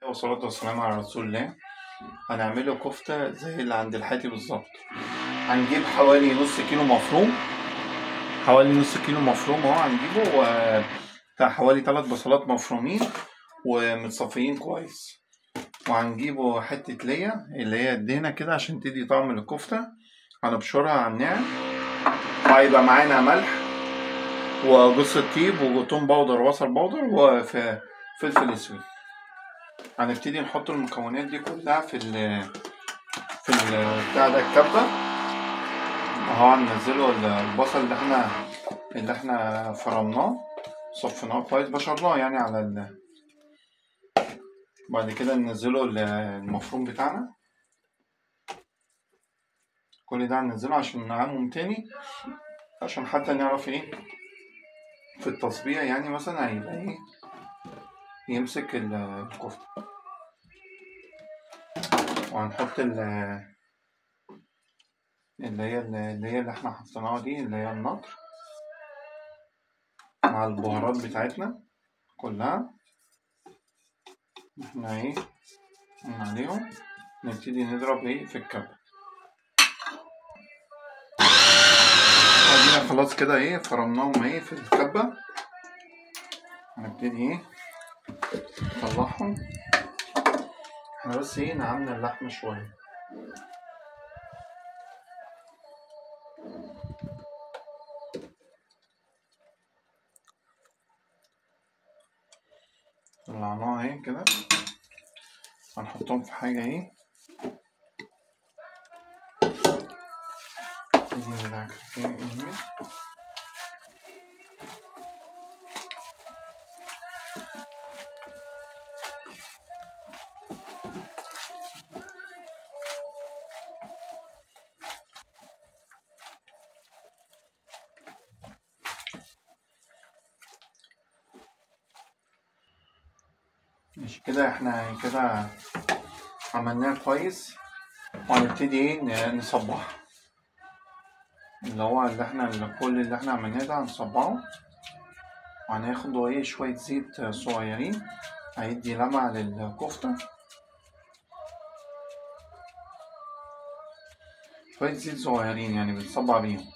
والصلاة والسلام على رسول الله. هنعمله كفتة زي اللي عند الحاتي بالظبط. هنجيب حوالي نص كيلو مفروم، اهو هنجيبه بتاع حوالي 3 بصلات مفرومين ومتصفيين كويس، وهنجيبه حتة ليا اللي هي الدهنة كده عشان تدي طعم للكفتة. هنبشرها على الناعم، وهيبقى معانا ملح وجوز الطيب وتوم باودر وبصل باودر وفلفل اسود. هنبتدي نحط المكونات دي كلها في بتاع ده الكبة اهو. هننزله البصل اللي احنا فرمناه، صفيناه كويس، بشرناه يعني على بعد كده ننزله المفروم بتاعنا. كل ده هننزله عشان نعمهم تاني، عشان حتى نعرف ايه في التصبيع، يعني مثلا هيبقى ايه يمسك الكفتة. وهنحط اللي احنا حطيناها دي اللي هي النطر مع البهارات بتاعتنا كلها، احنا ايه من عليهم. نبتدي نضرب ايه في الكبة. ادينا خلاص كده ايه فرمناهم ايه في الكبة. هنبتدي ايه نطلعهم. احنا بس ايه نعمنا اللحمة شوية. طلعناها اهي كده. هنحطهم في حاجة ايه مش كده. احنا كده عملناها كويس، وهنبتدي ايه نصبعها. كل اللي احنا عملناه ده هنصبعه، وهناخده ايه شوية زيت صغيرين هيدي لمعة للكفتة. شوية زيت صغيرين يعني بنصبع بيهم.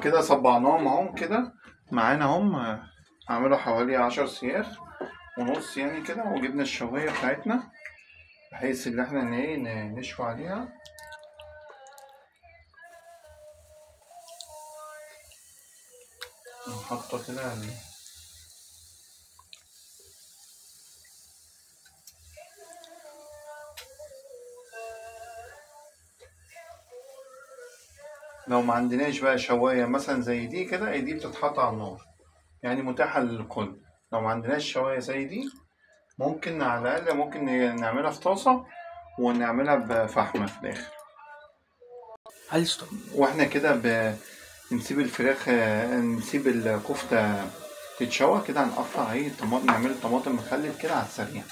كده صبعناهم اهم كده معانا هم. هعملوا حوالي 10 سياخ ونص يعني كده، وجبنا الشواية بتاعتنا بحيث ان احنا ايه نشوي عليها. نحطه كده لو ما عندناش بقى شواية مثلا زي دي كده، دي بتتحط على النار يعني متاحة للكل. لو ما عندناش شواية زي دي، ممكن على الأقل ممكن نعملها في طاسة ونعملها بفحمة في الآخر. واحنا كده نسيب الفراخ، نسيب الكفتة تتشوى كده. هنقطع ايه الطماطم، نعمل طماطم مخلل كده على السريع.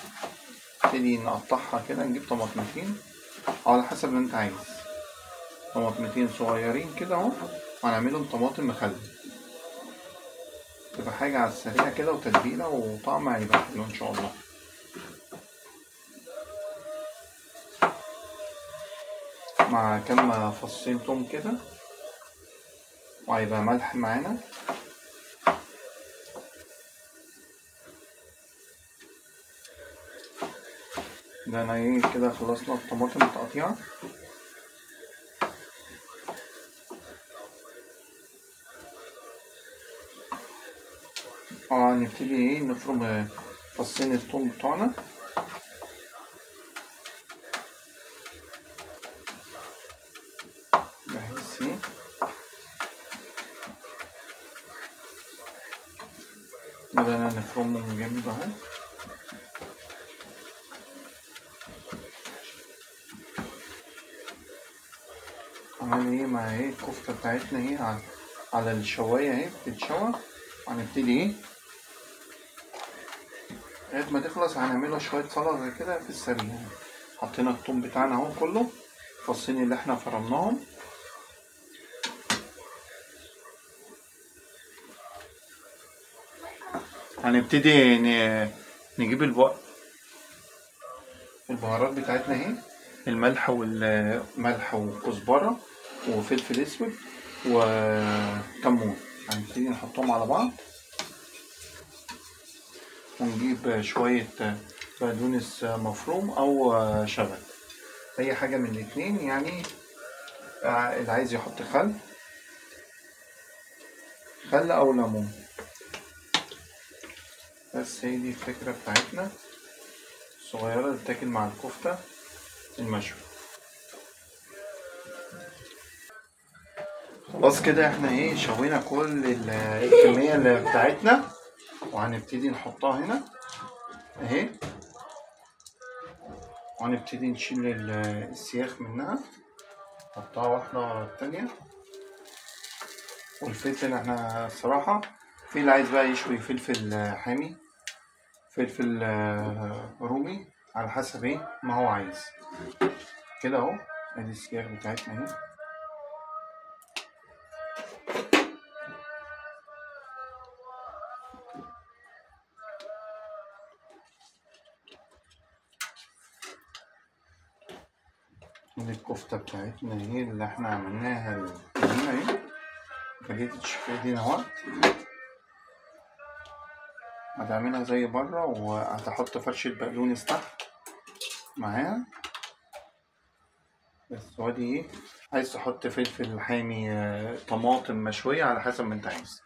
نبتدي نقطعها كده، نجيب طماطمتين على حسب اللي انت عايز. طماطمتين صغيرين كده اهو، وهنعملهم طماطم مخلل. تبقى حاجة على السريع كده وتتبيلة وطعم هيبقى حلو ان شاء الله. مع كام فصين توم كده، وهيبقى ملح معانا. ده انا ايه كده خلصنا الطماطم التقطيعة. نبتدي ايه نفرم فصين التوم بتوعنا. بحيث ايه بدأنا نفرمهم من جامد اهو. عمال ايه مع ايه الكفتة بتاعتنا ايه على الشواية اهي بتتشوى. هنبتدي ايه لغاية ما تخلص هنعملها شوية سلطة كده في السريع. حطينا التوم بتاعنا اهو كله، الفصين اللي احنا فرمناهم. هنبتدي نجيب البهارات بتاعتنا اهي. الملح وكزبرة وفلفل اسود وكمون. هنبتدي نحطهم على بعض، ونجيب شوية بقدونس مفروم او شبت، اي حاجة من الاتنين يعني. اللي عايز يحط خل او ليمون. بس هي دي الفكرة بتاعتنا الصغيرة اللي بتاكل مع الكفتة المشوي. خلاص كده احنا ايه شوينا كل الكمية اللي بتاعتنا، وهنبتدي نحطها هنا اهي، وهنبتدي نشيل السياخ منها، نحطها واحدة ورا التانية. والفلفل احنا الصراحة في اللي عايز بقى يشوي فلفل حامي، فلفل رومي، على حسب ايه ما هو عايز. كده اهو ادي السياخ بتاعتنا اهي. دي الكفتة بتاعتنا اهي اللي احنا عملناها القديمة اهي، مخليتش في ايدينا وقت. هتعملها زي بره، وهتحط فرشة بقدونس تحت معاها بس. وادي ايه، عايز تحط فلفل حامي، طماطم مشوية، على حسب ما انت عايز.